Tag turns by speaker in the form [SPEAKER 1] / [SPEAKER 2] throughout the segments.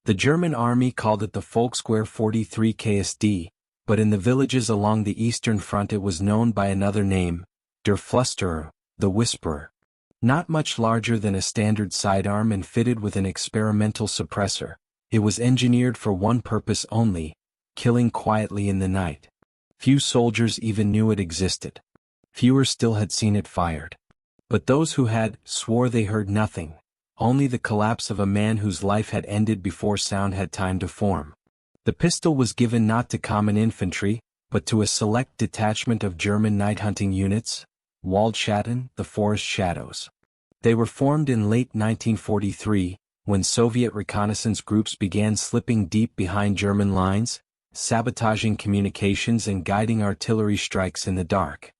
[SPEAKER 1] The German army called it the Volkswehr 43 KSD, but in the villages along the Eastern Front it was known by another name, der Flüsterer, the Whisperer. Not much larger than a standard sidearm and fitted with an experimental suppressor, it was engineered for one purpose only, killing quietly in the night. Few soldiers even knew it existed. Fewer still had seen it fired. But those who had swore they heard nothing, only the collapse of a man whose life had ended before sound had time to form. The pistol was given not to common infantry, but to a select detachment of German night hunting units, Waldschatten, the Forest Shadows. They were formed in late 1943, when Soviet reconnaissance groups began slipping deep behind German lines, sabotaging communications and guiding artillery strikes in the dark.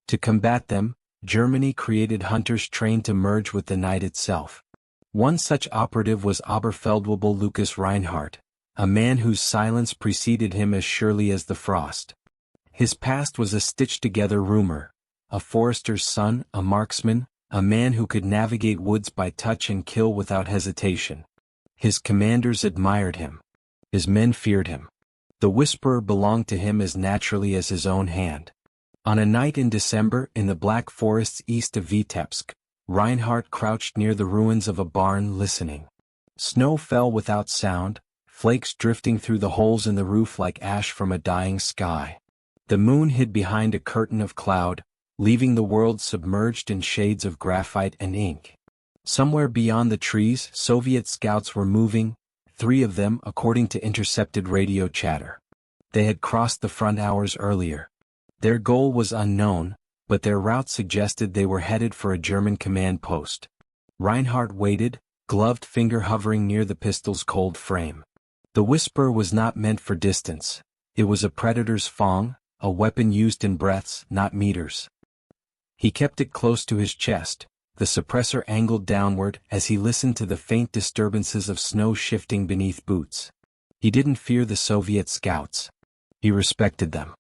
[SPEAKER 1] To combat them, Germany created hunters trained to merge with the night itself. One such operative was Oberfeldwebel Lucas Reinhardt, a man whose silence preceded him as surely as the frost. His past was a stitched-together rumor, a forester's son, a marksman, a man who could navigate woods by touch and kill without hesitation. His commanders admired him. His men feared him. The Whisperer belonged to him as naturally as his own hand. On a night in December in the Black Forests east of Vitebsk, Reinhardt crouched near the ruins of a barn listening. Snow fell without sound, flakes drifting through the holes in the roof like ash from a dying sky. The moon hid behind a curtain of cloud, leaving the world submerged in shades of graphite and ink. Somewhere beyond the trees, Soviet scouts were moving, 3 of them according to intercepted radio chatter. They had crossed the front hours earlier. Their goal was unknown, but their route suggested they were headed for a German command post. Reinhardt waited, gloved finger hovering near the pistol's cold frame. The Whisperer was not meant for distance. It was a predator's fong, a weapon used in breaths, not meters. He kept it close to his chest, the suppressor angled downward as he listened to the faint disturbances of snow shifting beneath boots. He didn't fear the Soviet scouts. He respected them.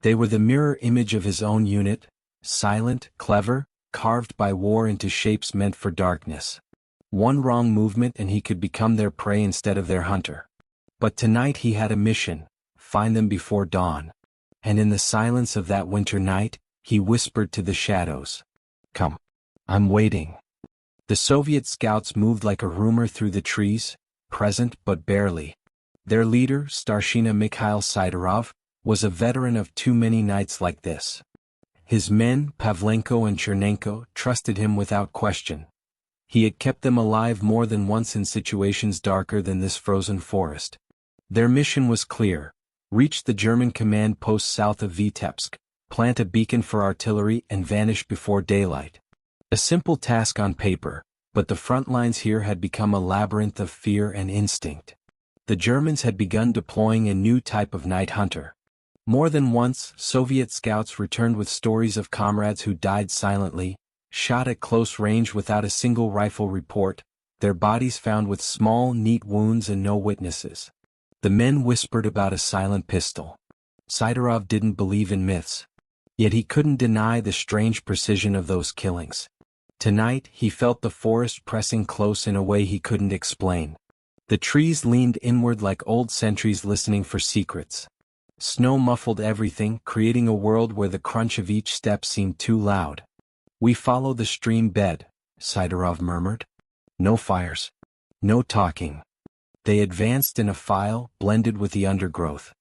[SPEAKER 1] They were the mirror image of his own unit, silent, clever, carved by war into shapes meant for darkness. One wrong movement and he could become their prey instead of their hunter. But tonight he had a mission, find them before dawn. And in the silence of that winter night, he whispered to the shadows, "Come. I'm waiting." The Soviet scouts moved like a rumor through the trees, present but barely. Their leader, Starshina Mikhail Sidorov, was a veteran of too many nights like this. His men, Pavlenko and Chernenko, trusted him without question. He had kept them alive more than once in situations darker than this frozen forest. Their mission was clear: reach the German command post south of Vitebsk, plant a beacon for artillery and vanish before daylight. A simple task on paper, but the front lines here had become a labyrinth of fear and instinct. The Germans had begun deploying a new type of night hunter. More than once, Soviet scouts returned with stories of comrades who died silently, shot at close range without a single rifle report, their bodies found with small, neat wounds and no witnesses. The men whispered about a silent pistol. Sidorov didn't believe in myths. Yet he couldn't deny the strange precision of those killings. Tonight, he felt the forest pressing close in a way he couldn't explain. The trees leaned inward like old sentries listening for secrets. Snow muffled everything, creating a world where the crunch of each step seemed too loud. "We follow the stream bed," Sidorov murmured. "No fires. No talking." They advanced in a file, blended with the undergrowth.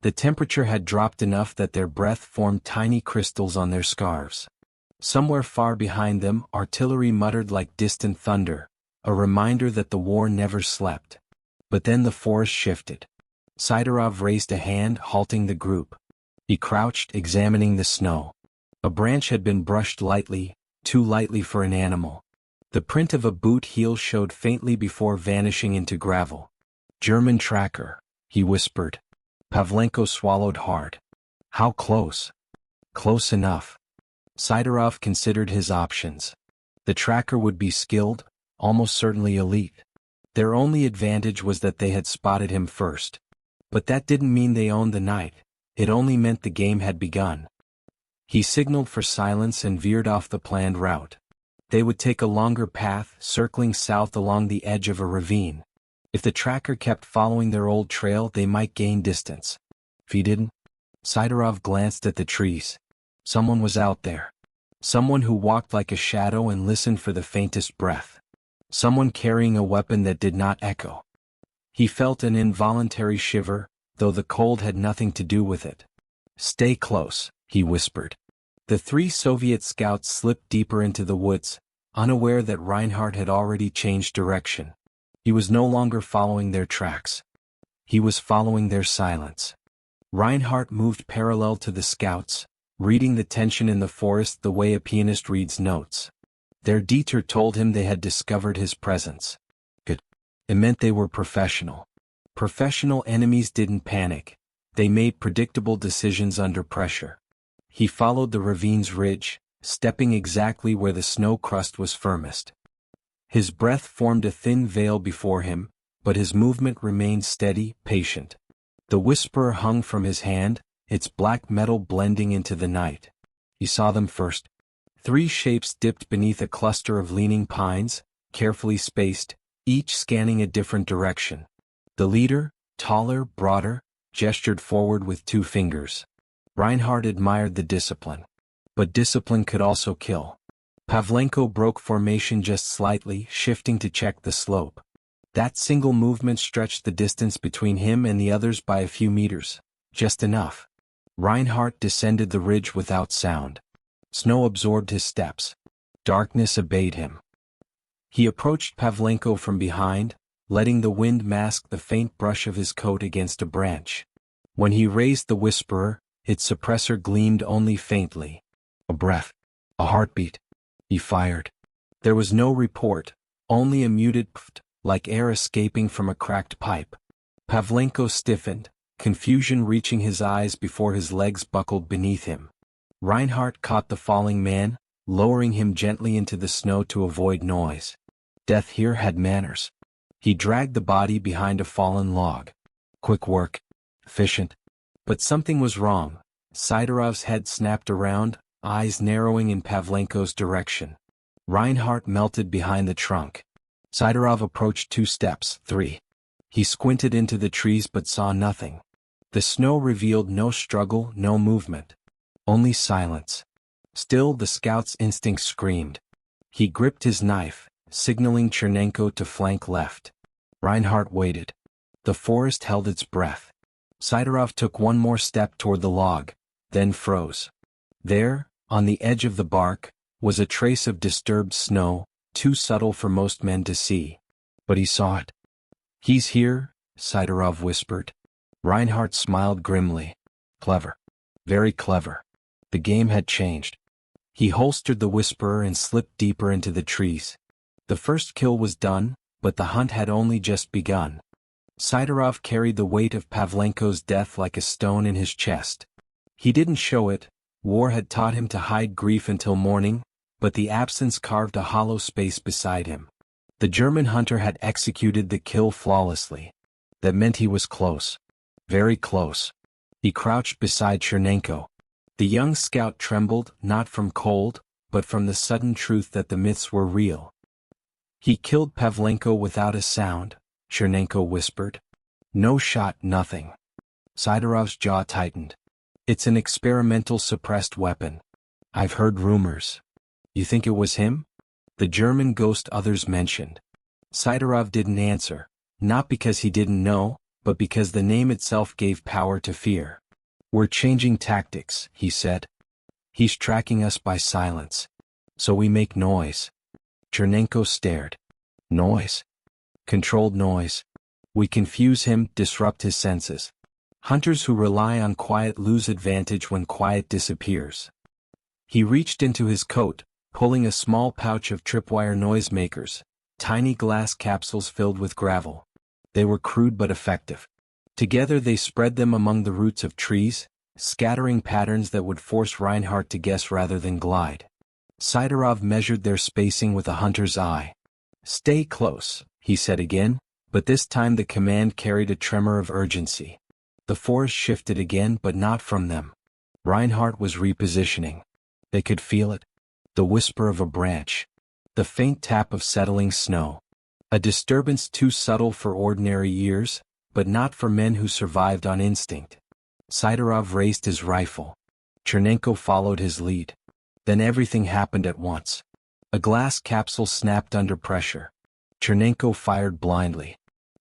[SPEAKER 1] The temperature had dropped enough that their breath formed tiny crystals on their scarves. Somewhere far behind them, artillery muttered like distant thunder, a reminder that the war never slept. But then the forest shifted. Sidorov raised a hand, halting the group. He crouched, examining the snow. A branch had been brushed lightly, too lightly for an animal. The print of a boot heel showed faintly before vanishing into gravel. "German tracker," he whispered. Pavlenko swallowed hard. "How close?" "Close enough." Sidorov considered his options. The tracker would be skilled, almost certainly elite. Their only advantage was that they had spotted him first. But that didn't mean they owned the night, it only meant the game had begun. He signaled for silence and veered off the planned route. They would take a longer path, circling south along the edge of a ravine. If the tracker kept following their old trail, they might gain distance. If he didn't, Siderov glanced at the trees. Someone was out there. Someone who walked like a shadow and listened for the faintest breath. Someone carrying a weapon that did not echo. He felt an involuntary shiver, though the cold had nothing to do with it. "Stay close," he whispered. The 3 Soviet scouts slipped deeper into the woods, unaware that Reinhardt had already changed direction. He was no longer following their tracks. He was following their silence. Reinhardt moved parallel to the scouts, reading the tension in the forest the way a pianist reads notes. Their detour told him they had discovered his presence. Good. It meant they were professional. Professional enemies didn't panic. They made predictable decisions under pressure. He followed the ravine's ridge, stepping exactly where the snow crust was firmest. His breath formed a thin veil before him, but his movement remained steady, patient. The whisperer hung from his hand, its black metal blending into the night. He saw them first. 3 shapes dipped beneath a cluster of leaning pines, carefully spaced, each scanning a different direction. The leader, taller, broader, gestured forward with 2 fingers. Reinhardt admired the discipline. But discipline could also kill. Pavlenko broke formation just slightly, shifting to check the slope. That single movement stretched the distance between him and the others by a few meters. Just enough. Reinhardt descended the ridge without sound. Snow absorbed his steps. Darkness obeyed him. He approached Pavlenko from behind, letting the wind mask the faint brush of his coat against a branch. When he raised the whisperer, its suppressor gleamed only faintly. A breath. A heartbeat. He fired. There was no report, only a muted pft, like air escaping from a cracked pipe. Pavlenko stiffened, confusion reaching his eyes before his legs buckled beneath him. Reinhardt caught the falling man, lowering him gently into the snow to avoid noise. Death here had manners. He dragged the body behind a fallen log. Quick work. Efficient. But something was wrong. Siderov's head snapped around, eyes narrowing in Pavlenko's direction. Reinhardt melted behind the trunk. Siderov approached 2 steps, 3. He squinted into the trees but saw nothing. The snow revealed no struggle, no movement. Only silence. Still, the scout's instinct screamed. He gripped his knife, signaling Chernenko to flank left. Reinhardt waited. The forest held its breath. Siderov took 1 more step toward the log, then froze. There, on the edge of the bark, was a trace of disturbed snow, too subtle for most men to see. But he saw it. "He's here," Siderov whispered. Reinhardt smiled grimly. Clever. Very clever. The game had changed. He holstered the whisperer and slipped deeper into the trees. The first kill was done, but the hunt had only just begun. Siderov carried the weight of Pavlenko's death like a stone in his chest. He didn't show it. War had taught him to hide grief until morning, but the absence carved a hollow space beside him. The German hunter had executed the kill flawlessly. That meant he was close. Very close. He crouched beside Chernenko. The young scout trembled, not from cold, but from the sudden truth that the myths were real. "He killed Pavlenko without a sound," Chernenko whispered. "No shot, nothing." Siderov's jaw tightened. "It's an experimental suppressed weapon. I've heard rumors." "You think it was him?" The German ghost others mentioned. Siderov didn't answer, not because he didn't know, but because the name itself gave power to fear. "We're changing tactics," he said. "He's tracking us by silence. So we make noise." Chernenko stared. "Noise? Controlled noise. We confuse him, disrupt his senses. Hunters who rely on quiet lose advantage when quiet disappears." He reached into his coat, pulling a small pouch of tripwire noisemakers, tiny glass capsules filled with gravel. They were crude but effective. Together they spread them among the roots of trees, scattering patterns that would force Reinhardt to guess rather than glide. Siderov measured their spacing with a hunter's eye. "Stay close," he said again, but this time the command carried a tremor of urgency. The forest shifted again, but not from them. Reinhardt was repositioning. They could feel it. The whisper of a branch. The faint tap of settling snow. A disturbance too subtle for ordinary ears, but not for men who survived on instinct. Siderov raised his rifle. Chernenko followed his lead. Then everything happened at once. A glass capsule snapped under pressure. Chernenko fired blindly.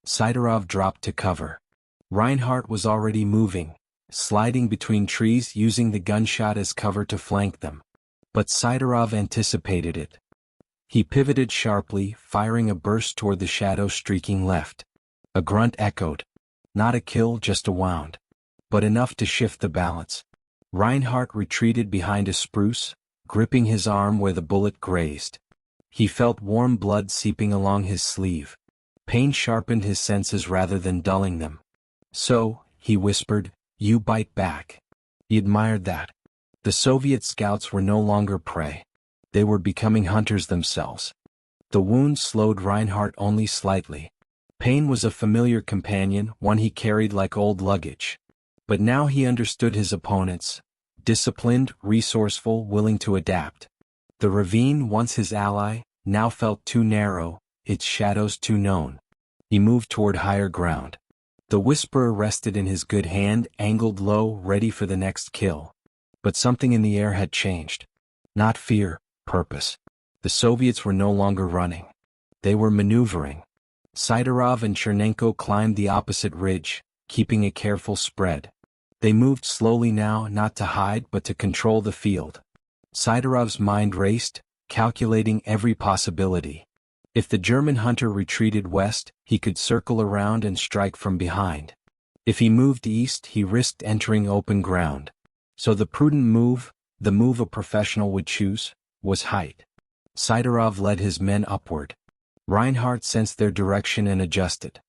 [SPEAKER 1] Siderov dropped to cover. Reinhardt was already moving, sliding between trees using the gunshot as cover to flank them. But Siderov anticipated it. He pivoted sharply, firing a burst toward the shadow streaking left. A grunt echoed. Not a kill, just a wound. But enough to shift the balance. Reinhardt retreated behind a spruce, gripping his arm where the bullet grazed. He felt warm blood seeping along his sleeve. Pain sharpened his senses rather than dulling them. "So," he whispered, "you bite back." He admired that. The Soviet scouts were no longer prey. They were becoming hunters themselves. The wound slowed Reinhardt only slightly. Pain was a familiar companion, one he carried like old luggage. But now he understood his opponents. Disciplined, resourceful, willing to adapt. The ravine, once his ally, now felt too narrow, its shadows too known. He moved toward higher ground. The Whisperer rested in his good hand, angled low, ready for the next kill. But something in the air had changed. Not fear, purpose. The Soviets were no longer running. They were maneuvering. Siderov and Chernenko climbed the opposite ridge, keeping a careful spread. They moved slowly now, not to hide but to control the field. Siderov's mind raced, calculating every possibility. If the German hunter retreated west, he could circle around and strike from behind. If he moved east, he risked entering open ground. So the prudent move, the move a professional would choose, was height. Siderov led his men upward. Reinhardt sensed their direction and adjusted.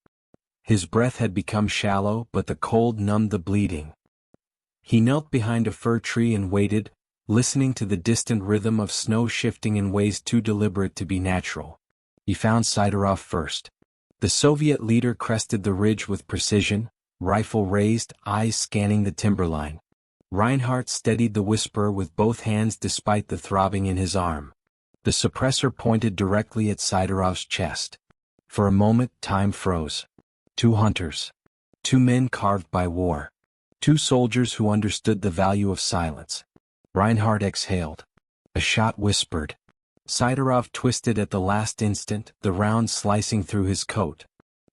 [SPEAKER 1] His breath had become shallow, but the cold numbed the bleeding. He knelt behind a fir tree and waited, listening to the distant rhythm of snow shifting in ways too deliberate to be natural. He found Siderov first. The Soviet leader crested the ridge with precision, rifle raised, eyes scanning the timberline. Reinhardt steadied the Whisperer with both hands despite the throbbing in his arm. The suppressor pointed directly at Siderov's chest. For a moment, time froze. Two hunters. Two men carved by war. Two soldiers who understood the value of silence. Reinhardt exhaled. A shot whispered. Siderov twisted at the last instant, the round slicing through his coat.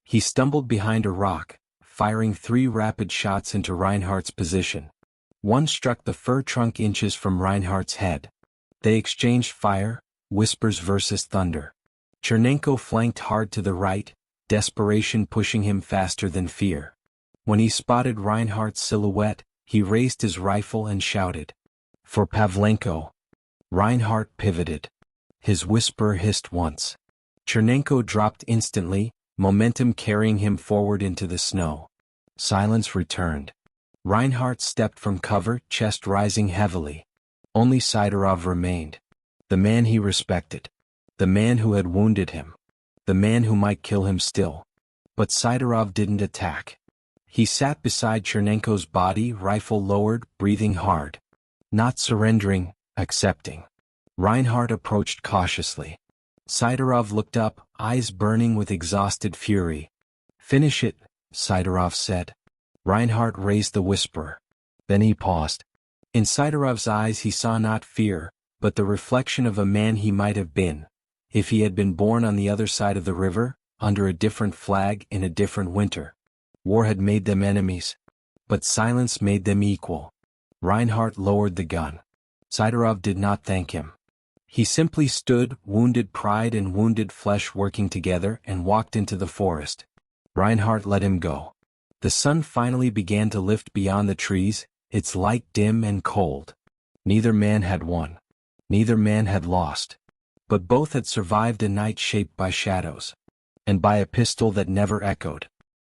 [SPEAKER 1] He stumbled behind a rock, firing 3 rapid shots into Reinhardt's position. One struck the fir trunk inches from Reinhardt's head. They exchanged fire, whispers versus thunder. Chernenko flanked hard to the right, desperation pushing him faster than fear. When he spotted Reinhardt's silhouette, he raised his rifle and shouted, "For Pavlenko!" Reinhardt pivoted. His Whisperer hissed once. Chernenko dropped instantly, momentum carrying him forward into the snow. Silence returned. Reinhardt stepped from cover, chest rising heavily. Only Siderov remained. The man he respected. The man who had wounded him. The man who might kill him still. But Siderov didn't attack. He sat beside Chernenko's body, rifle lowered, breathing hard. Not surrendering, accepting. Reinhardt approached cautiously. Siderov looked up, eyes burning with exhausted fury. "Finish it," Siderov said. Reinhardt raised the Whisperer. Then he paused. In Siderov's eyes he saw not fear, but the reflection of a man he might have been, if he had been born on the other side of the river, under a different flag in a different winter. War had made them enemies, but silence made them equal. Reinhardt lowered the gun. Siderov did not thank him. He simply stood, wounded pride and wounded flesh working together, and walked into the forest. Reinhardt let him go. The sun finally began to lift beyond the trees, its light dim and cold. Neither man had won. Neither man had lost. But both had survived a night shaped by shadows. And by a pistol that never echoed.